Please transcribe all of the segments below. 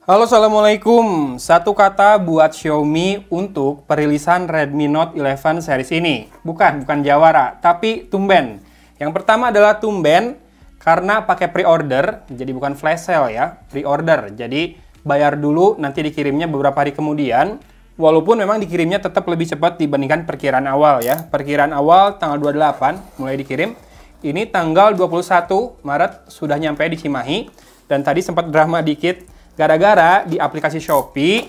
Halo, Assalamualaikum. Satu kata buat Xiaomi untuk perilisan Redmi Note 11 series ini. Bukan jawara, tapi tumben. Yang pertama adalah tumben karena pakai pre-order, jadi bukan flash sale ya, pre-order. Jadi bayar dulu, nanti dikirimnya beberapa hari kemudian. Walaupun memang dikirimnya tetap lebih cepat dibandingkan perkiraan awal ya. Perkiraan awal tanggal 28 mulai dikirim. Ini tanggal 21 Maret sudah nyampe di Cimahi. Dan tadi sempat drama dikit. Gara-gara di aplikasi Shopee,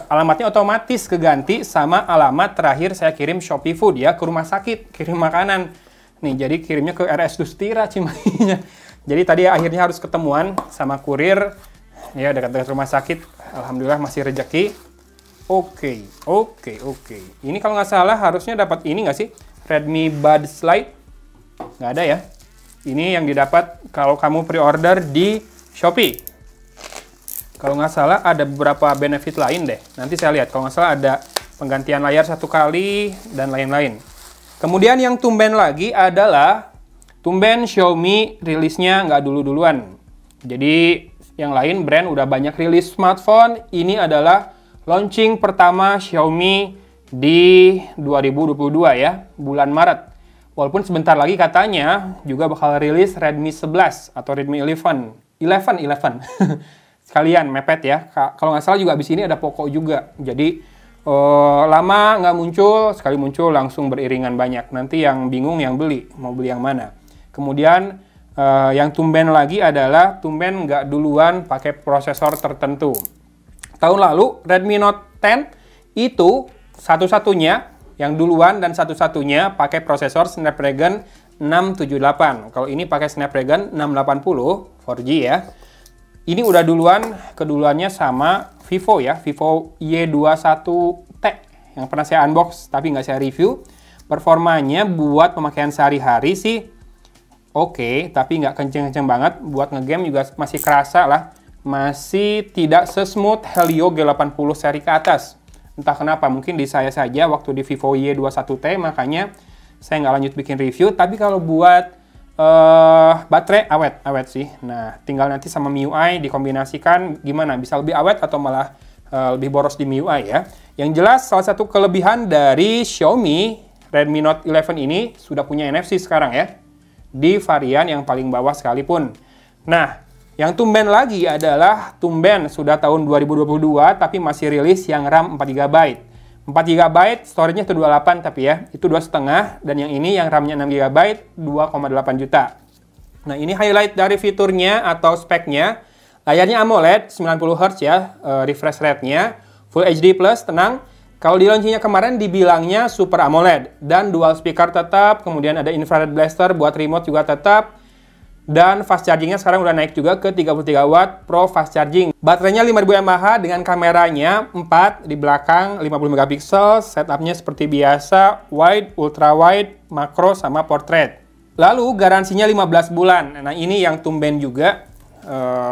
alamatnya otomatis keganti sama alamat terakhir saya kirim Shopee Food ya, ke rumah sakit, kirim makanan. Nih, jadi kirimnya ke RS Dustira Cimahinya. Jadi tadi akhirnya harus ketemuan sama kurir, ya dekat-dekat rumah sakit. Alhamdulillah masih rezeki. Oke. Ini kalau nggak salah harusnya dapat ini nggak sih? Redmi Buds Lite? Nggak ada ya. Ini yang didapat kalau kamu pre-order di Shopee. Kalau nggak salah ada beberapa benefit lain deh. Nanti saya lihat. Kalau nggak salah ada penggantian layar 1 kali dan lain-lain. Kemudian yang tumben lagi adalah tumben Xiaomi rilisnya nggak dulu-duluan. Jadi yang lain brand udah banyak rilis smartphone. Ini adalah launching pertama Xiaomi di 2022 ya, bulan Maret. Walaupun sebentar lagi katanya juga bakal rilis Redmi 11 atau Redmi 11. Sekalian mepet ya. Kalau nggak salah juga abis ini ada Poco juga. Jadi lama nggak muncul, sekali muncul langsung beriringan banyak. Nanti yang bingung yang beli, mau beli yang mana. Kemudian yang tumben lagi adalah tumben nggak duluan pakai prosesor tertentu. Tahun lalu Redmi Note 10 itu satu-satunya yang duluan dan satu-satunya pakai prosesor Snapdragon 678. Kalau ini pakai Snapdragon 680 4G ya. Ini udah duluan, keduluannya sama Vivo ya, Vivo Y21T yang pernah saya unbox tapi nggak saya review. Performanya buat pemakaian sehari-hari sih oke, tapi nggak kenceng-kenceng banget. Buat ngegame juga masih kerasa lah, masih tidak sesmooth Helio G80 seri ke atas. Entah kenapa, mungkin di saya saja waktu di Vivo Y21T, makanya saya nggak lanjut bikin review. Tapi kalau buat baterai awet sih. Nah, tinggal nanti sama MIUI dikombinasikan gimana, bisa lebih awet atau malah lebih boros di MIUI ya. Yang jelas salah satu kelebihan dari Xiaomi Redmi Note 11 ini sudah punya NFC sekarang ya, di varian yang paling bawah sekalipun. Nah, yang tumben lagi adalah tumben sudah tahun 2022 tapi masih rilis yang RAM 4GB. 4GB, storage-nya itu 28 tapi ya, itu 2,5, dan yang ini yang RAM-nya 6GB, 2,8 juta. Nah, ini highlight dari fiturnya atau speknya. Layarnya AMOLED 90Hz ya, refresh rate-nya, Full HD+, tenang. Kalau di launching-nya kemarin dibilangnya Super AMOLED, dan dual speaker tetap, kemudian ada infrared blaster buat remote juga tetap. Dan fast chargingnya sekarang udah naik juga ke 33 watt Pro fast charging. Baterainya 5000 mAh dengan kameranya 4 di belakang 50 megapiksel. Setupnya seperti biasa, wide, ultra wide, makro sama portrait. Lalu garansinya 15 bulan. Nah, ini yang tumben juga.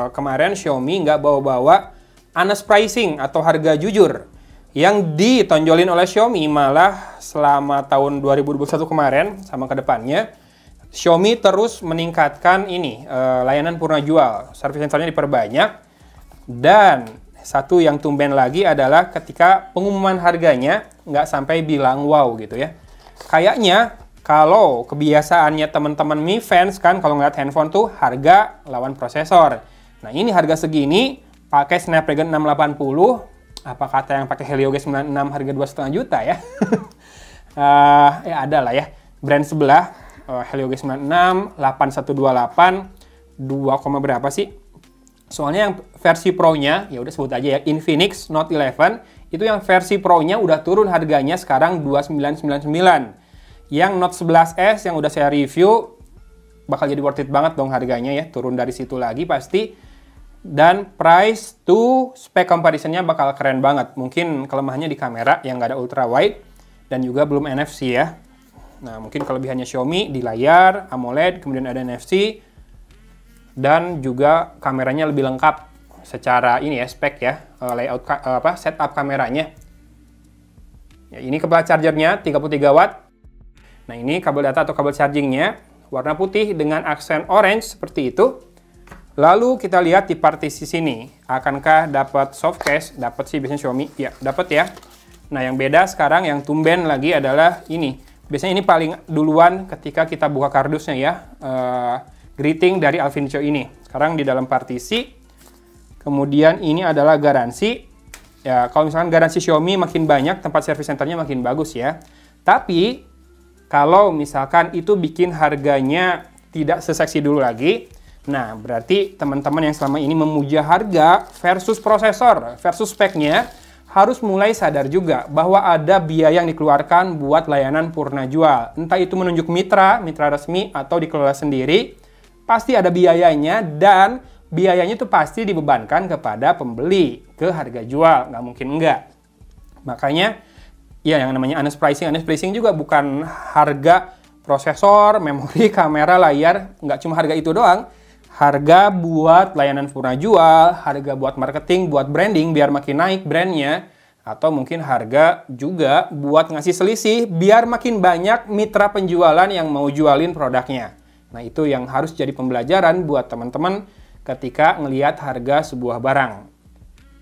Kemarin Xiaomi nggak bawa-bawa honest pricing atau harga jujur. Yang ditonjolin oleh Xiaomi malah selama tahun 2021 kemarin sama ke depannya, Xiaomi terus meningkatkan ini, layanan purna jual, service centernya diperbanyak, dan satu yang tumben lagi adalah ketika pengumuman harganya nggak sampai bilang wow gitu ya. Kayaknya kalau kebiasaannya teman-teman Mi fans kan kalau ngeliat handphone tuh harga lawan prosesor. Nah, ini harga segini pakai Snapdragon 680, apa kata yang pakai Helio G96 harga 2,5 juta ya? Ya ada lah ya, brand sebelah. Helio G96, 8128, 2, berapa sih? Soalnya yang versi Pro-nya, ya udah sebut aja ya, Infinix Note 11, itu yang versi Pro-nya udah turun harganya sekarang 2999. Yang Note 11S yang udah saya review, bakal jadi worth it banget dong harganya ya, turun dari situ lagi pasti. Dan price to spec comparison-nya bakal keren banget. Mungkin kelemahannya di kamera yang nggak ada ultra wide, dan juga belum NFC ya. Nah, mungkin kelebihannya Xiaomi di layar, AMOLED, kemudian ada NFC, dan juga kameranya lebih lengkap secara ini ya, spek ya, layout setup kameranya. Ya, ini kabel chargernya 33 watt. Nah, ini kabel data atau kabel chargingnya, warna putih dengan aksen orange seperti itu. Lalu kita lihat di partisi sini, akankah dapat soft case? Dapat sih biasanya Xiaomi, ya dapat ya. Nah yang beda sekarang yang tumben lagi adalah ini. Biasanya ini paling duluan ketika kita buka kardusnya ya. Greeting dari Alvincio ini. Sekarang di dalam partisi. Kemudian ini adalah garansi. Ya kalau misalkan garansi Xiaomi makin banyak, tempat service centernya makin bagus ya. Tapi kalau misalkan itu bikin harganya tidak seseksi dulu lagi, nah, berarti teman-teman yang selama ini memuja harga versus prosesor, versus speknya, harus mulai sadar juga bahwa ada biaya yang dikeluarkan buat layanan purna jual. Entah itu menunjuk mitra resmi, atau dikelola sendiri, pasti ada biayanya, dan biayanya itu pasti dibebankan kepada pembeli ke harga jual, nggak mungkin enggak. Makanya, ya yang namanya honest pricing juga bukan harga prosesor, memori, kamera, layar, nggak cuma harga itu doang. Harga buat layanan purna jual, harga buat marketing, buat branding biar makin naik brandnya, atau mungkin harga juga buat ngasih selisih biar makin banyak mitra penjualan yang mau jualin produknya. Nah itu yang harus jadi pembelajaran buat teman-teman ketika ngelihat harga sebuah barang.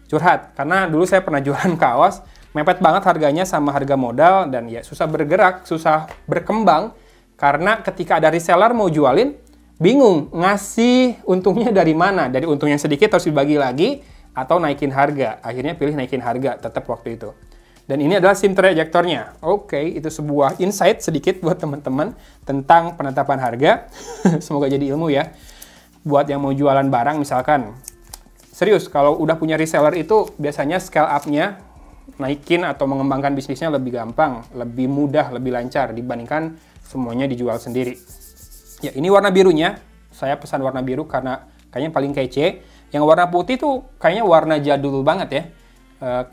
Curhat, karena dulu saya pernah jualan kaos, mepet banget harganya sama harga modal, dan ya susah bergerak, susah berkembang, karena ketika ada reseller mau jualin, bingung ngasih untungnya dari mana. Dari untung yang sedikit harus dibagi lagi atau naikin harga. Akhirnya pilih naikin harga tetap waktu itu. Dan ini adalah SIM trajektornya. Oke, itu sebuah insight sedikit buat teman-teman tentang penetapan harga. Semoga jadi ilmu ya. Buat yang mau jualan barang misalkan. Serius, kalau udah punya reseller itu biasanya scale up-nya, naikin atau mengembangkan bisnisnya lebih gampang, lebih mudah, lebih lancar dibandingkan semuanya dijual sendiri. Ya, ini warna birunya. Saya pesan warna biru karena kayaknya paling kece. Yang warna putih tuh kayaknya warna jadul banget ya.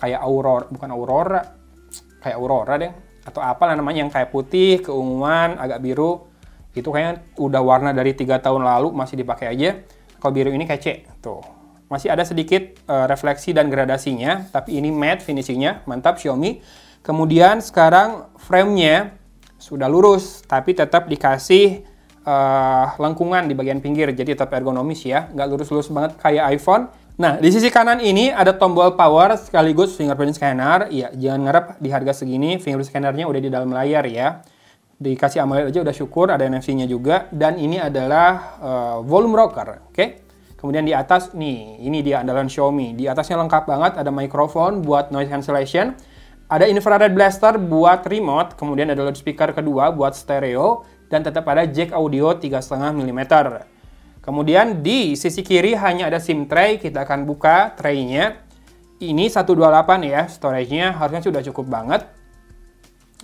Kayak Aurora, bukan Aurora. Kayak Aurora deh. Atau apa namanya yang kayak putih, keunguan, agak biru. Itu kayaknya udah warna dari 3 tahun lalu, masih dipakai aja. Kalau biru ini kece. Tuh. Masih ada sedikit refleksi dan gradasinya. Tapi ini matte finishingnya. Mantap Xiaomi. Kemudian sekarang frame-nya sudah lurus. Tapi tetap dikasih lengkungan di bagian pinggir, jadi tetap ergonomis ya, nggak lurus-lurus banget kayak iPhone. Nah, di sisi kanan ini ada tombol power sekaligus fingerprint scanner. Ya, jangan ngarep di harga segini fingerprint scannernya udah di dalam layar ya. Dikasih AMOLED aja udah syukur, ada NFC-nya juga. Dan ini adalah volume rocker, oke? Kemudian di atas, nih, ini dia andalan Xiaomi. Di atasnya lengkap banget, ada mikrofon buat noise cancellation, ada infrared blaster buat remote, kemudian ada loudspeaker kedua buat stereo, dan tetap ada jack audio 3,5 mm. Kemudian di sisi kiri hanya ada SIM tray, kita akan buka tray-nya. Ini 128 ya, storage-nya harusnya sudah cukup banget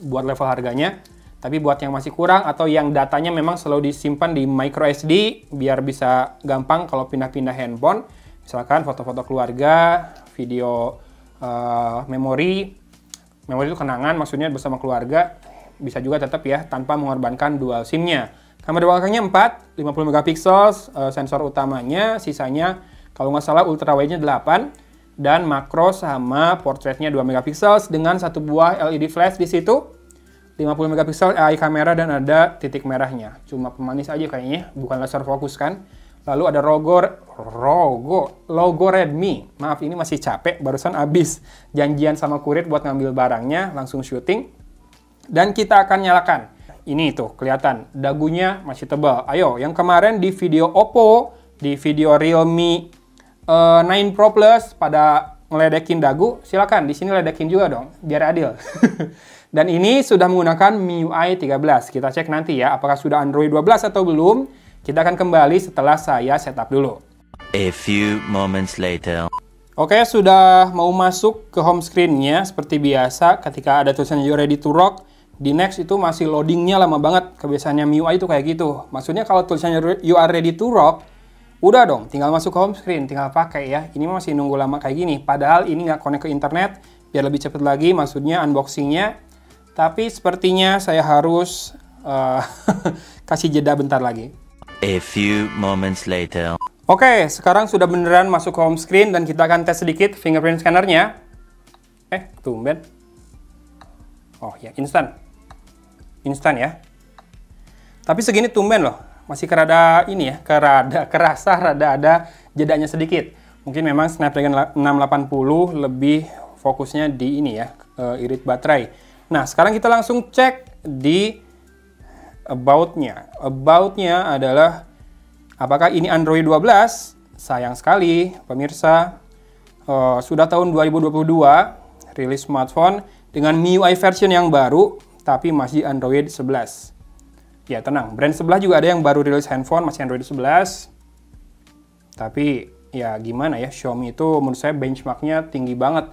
buat level harganya. Tapi buat yang masih kurang atau yang datanya memang selalu disimpan di micro SD, biar bisa gampang kalau pindah-pindah handphone. Misalkan foto-foto keluarga, video memori itu kenangan maksudnya bersama keluarga. Bisa juga tetap ya, tanpa mengorbankan dual SIM-nya. Kamera belakangnya 4, 50 megapiksel, sensor utamanya, sisanya kalau nggak salah ultrawide-nya 8, dan makro sama portraitnya 2 megapiksel dengan satu buah LED flash di situ, 50 megapiksel AI kamera, dan ada titik merahnya. Cuma pemanis aja kayaknya, bukan laser fokus kan. Lalu ada logo Redmi. Maaf, ini masih capek, barusan habis janjian sama kurir buat ngambil barangnya, langsung syuting. Dan kita akan nyalakan. Ini tuh, kelihatan. Dagunya masih tebal. Ayo, yang kemarin di video Oppo, di video Realme 9 Pro Plus, pada ngeledekin dagu, silakan. Di sini ledekin juga dong, biar adil. Dan ini sudah menggunakan MIUI 13. Kita cek nanti ya, apakah sudah Android 12 atau belum. Kita akan kembali setelah saya setup dulu. A few moments later. Oke, sudah mau masuk ke home screen-nya. Seperti biasa, ketika ada tulisan You Ready to Rock, di next itu masih loading-nya lama banget. Kebiasaannya MIUI itu kayak gitu. Maksudnya kalau tulisannya You Are Ready to Rock, udah dong, tinggal masuk ke home screen, tinggal pakai ya. Ini masih nunggu lama kayak gini. Padahal ini nggak connect ke internet, biar lebih cepet lagi maksudnya unboxing-nya. Tapi sepertinya saya harus kasih jeda bentar lagi. A few moments later. Oke, sekarang sudah beneran masuk ke home screen dan kita akan tes sedikit fingerprint scanner-nya. Tumben. Oh ya, instan. Instan ya. Tapi segini tumben loh. masih kerada ini ya, kerasa rada ada jedanya sedikit. Mungkin memang Snapdragon 680 lebih fokusnya di ini ya, irit baterai. Nah, sekarang kita langsung cek di about-nya. About-nya adalah apakah ini Android 12? Sayang sekali, pemirsa. Sudah tahun 2022, rilis smartphone dengan MIUI version yang baru, tapi masih Android 11. Ya, tenang. Brand sebelah juga ada yang baru rilis handphone, masih Android 11. Tapi, ya gimana ya, Xiaomi itu menurut saya benchmarknya tinggi banget.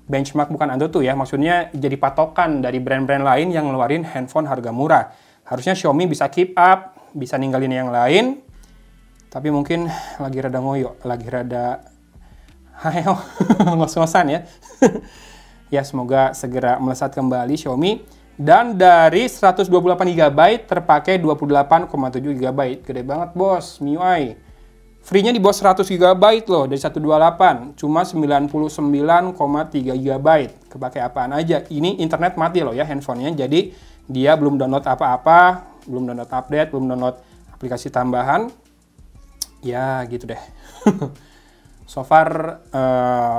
Benchmark bukan Antutu ya, maksudnya jadi patokan dari brand-brand lain yang ngeluarin handphone harga murah. Harusnya Xiaomi bisa keep up, bisa ninggalin yang lain. Tapi mungkin lagi rada ngoyo, lagi rada hayo, ngos-ngosan ya. Ya, semoga segera melesat kembali Xiaomi. Dan dari 128 GB terpakai 28,7 GB. Gede banget bos, MIUI. Free-nya di bawah 100 GB loh, dari 128. Cuma 99,3 GB. Kepakai apaan aja. Ini internet mati loh ya handphonenya. Jadi dia belum download apa-apa, belum download update, belum download aplikasi tambahan. Ya gitu deh. So far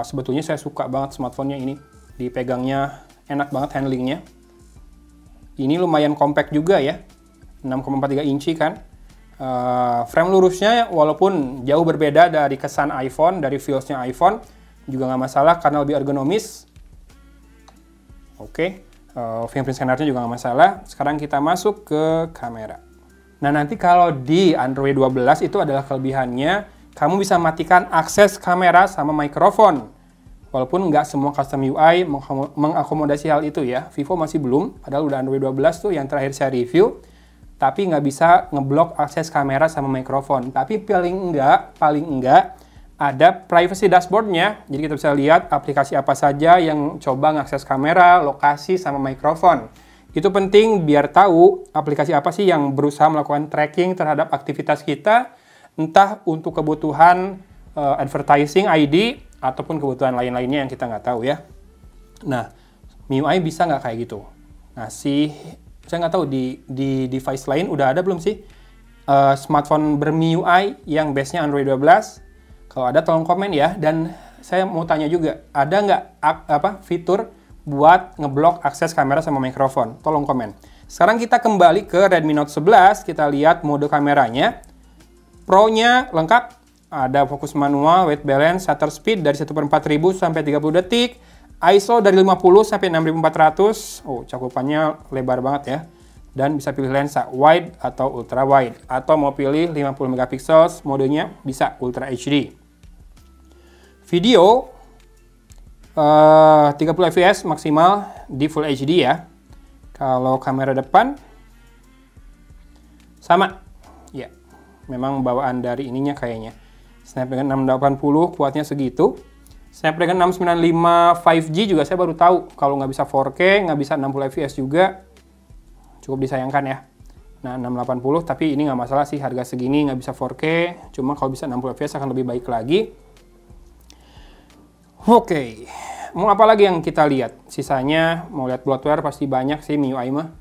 sebetulnya saya suka banget smartphone-nya ini. Dipegangnya enak banget handlingnya. Ini lumayan compact juga ya, 6,43 inci kan. Frame lurusnya walaupun jauh berbeda dari kesan iPhone, dari feels-nya iPhone, juga nggak masalah karena lebih ergonomis. Oke, fingerprint scanner-nya juga nggak masalah. Sekarang kita masuk ke kamera. Nah nanti kalau di Android 12 itu adalah kelebihannya, kamu bisa matikan akses kamera sama mikrofon. Walaupun nggak semua custom UI mengakomodasi hal itu ya. Vivo masih belum, padahal udah Android 12 tuh yang terakhir saya review. Tapi nggak bisa ngeblok akses kamera sama mikrofon. Tapi paling enggak ada privacy dashboard-nya. Jadi kita bisa lihat aplikasi apa saja yang coba ngakses kamera, lokasi, sama mikrofon. Itu penting biar tahu aplikasi apa sih yang berusaha melakukan tracking terhadap aktivitas kita. Entah untuk kebutuhan advertising ID, ataupun kebutuhan lain-lainnya yang kita nggak tahu ya. Nah, MIUI bisa nggak kayak gitu? Saya nggak tahu di device lain udah ada belum sih smartphone ber-MIUI yang base-nya Android 12? Kalau ada tolong komen ya. Dan saya mau tanya juga, ada nggak fitur buat ngeblok akses kamera sama mikrofon? Tolong komen. Sekarang kita kembali ke Redmi Note 11, kita lihat mode kameranya. Pro-nya lengkap. Ada fokus manual, white balance, shutter speed dari 1/4000 sampai 30 detik. ISO dari 50 sampai 6400. Oh, cakupannya lebar banget ya. Dan bisa pilih lensa wide atau ultra wide. Atau mau pilih 50 megapiksel, modenya bisa Ultra HD. Video 30 fps maksimal di Full HD ya. Kalau kamera depan sama. Ya, memang bawaan dari ininya kayaknya. Snapdragon 680 kuatnya segitu. Snapdragon 695 5G juga saya baru tahu. Kalau nggak bisa 4K, nggak bisa 60 fps juga. Cukup disayangkan ya. Nah, 680 tapi ini nggak masalah sih. Harga segini nggak bisa 4K. Cuma kalau bisa 60 fps akan lebih baik lagi. Oke. Mau apa lagi yang kita lihat? Sisanya mau lihat bloatware pasti banyak sih MIUI mah.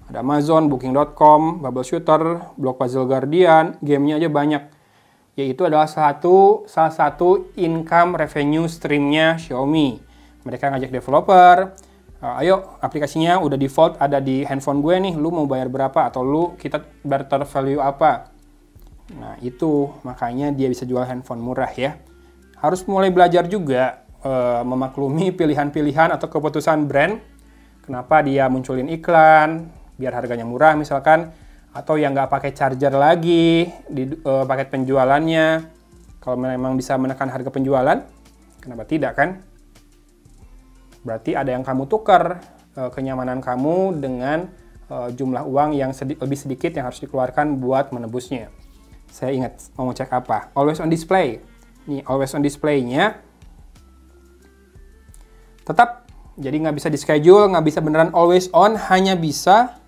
Ada Amazon, Booking.com, Bubble Shooter, Block Puzzle Guardian, gamenya aja banyak. Yaitu adalah salah satu income revenue streamnya Xiaomi. Mereka ngajak developer, ayo aplikasinya udah default ada di handphone gue nih, lu mau bayar berapa atau kita barter value apa. Nah itu makanya dia bisa jual handphone murah ya. Harus mulai belajar juga memaklumi pilihan-pilihan atau keputusan brand. Kenapa dia munculin iklan, biar harganya murah misalkan. Atau yang nggak pakai charger lagi di paket penjualannya. Kalau memang bisa menekan harga penjualan, kenapa tidak kan? Berarti ada yang kamu tukar kenyamanan kamu dengan jumlah uang yang lebih sedikit yang harus dikeluarkan buat menebusnya. Saya ingat mau cek apa? Always on display. Nih always on display-nya tetap jadi nggak bisa di schedule, nggak bisa beneran always on, hanya bisa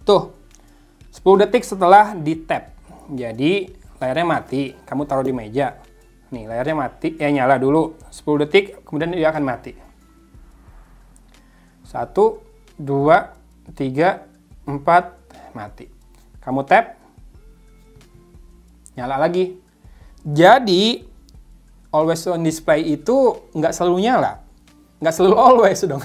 tuh 10 detik setelah di tap. Jadi layarnya mati, kamu taruh di meja. Nih layarnya mati, nyala dulu 10 detik, kemudian dia akan mati. 1, 2, 3, 4, mati. Kamu tap, nyala lagi. Jadi always on display itu nggak selalu nyala, nggak selalu always dong.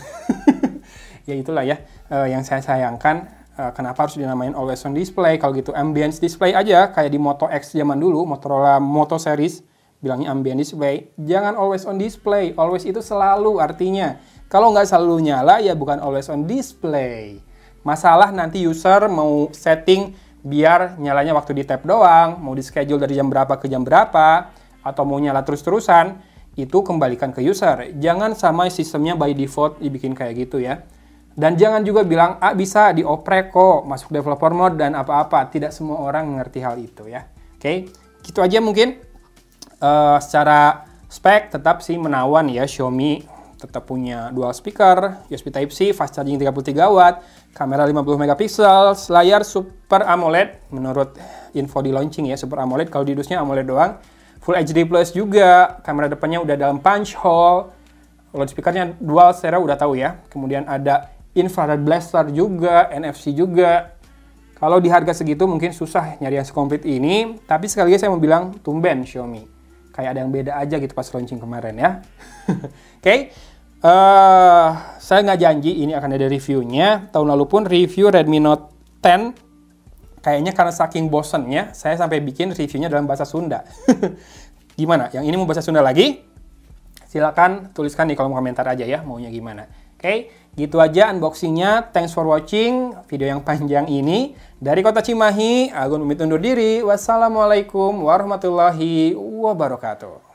Ya itulah ya yang saya sayangkan. Kenapa harus dinamain always on display? Kalau gitu ambience display aja, kayak di Moto X zaman dulu, Motorola Moto Series, bilangnya ambient display. Jangan always on display. Always itu selalu artinya. Kalau nggak selalu nyala, ya bukan always on display. Masalah nanti user mau setting biar nyalanya waktu di tap doang, mau di schedule dari jam berapa ke jam berapa, atau mau nyala terus-terusan, itu kembalikan ke user. Jangan sama sistemnya by default dibikin kayak gitu ya. Dan jangan juga bilang, bisa dioprek kok, masuk developer mode dan apa-apa. Tidak semua orang mengerti hal itu ya. Oke, gitu aja mungkin. Secara spek tetap sih menawan ya, Xiaomi tetap punya dual speaker, USB Type-C, fast charging 33 watt, kamera 50 megapiksel, layar Super AMOLED, menurut info di launching ya, Super AMOLED, kalau di dusnya AMOLED doang. Full HD Plus juga, kamera depannya udah dalam punch hole, loudspeakernya dual stereo udah tahu ya, kemudian ada infrared blaster juga, NFC juga. Kalau di harga segitu mungkin susah nyari yang sekomplit ini, tapi sekali lagi saya mau bilang tumben Xiaomi. Kayak ada yang beda aja gitu pas launching kemarin ya. Oke, saya nggak janji ini akan ada reviewnya. Tahun lalu pun review Redmi Note 10, kayaknya karena saking bosennya, saya sampai bikin reviewnya dalam bahasa Sunda. Gimana? Yang ini mau bahasa Sunda lagi? Silakan tuliskan di kolom komentar aja ya, maunya gimana. Oke, gitu aja unboxingnya. Thanks for watching video yang panjang ini. Dari Kota Cimahi, Agun pamit undur diri. Wassalamualaikum warahmatullahi wabarakatuh.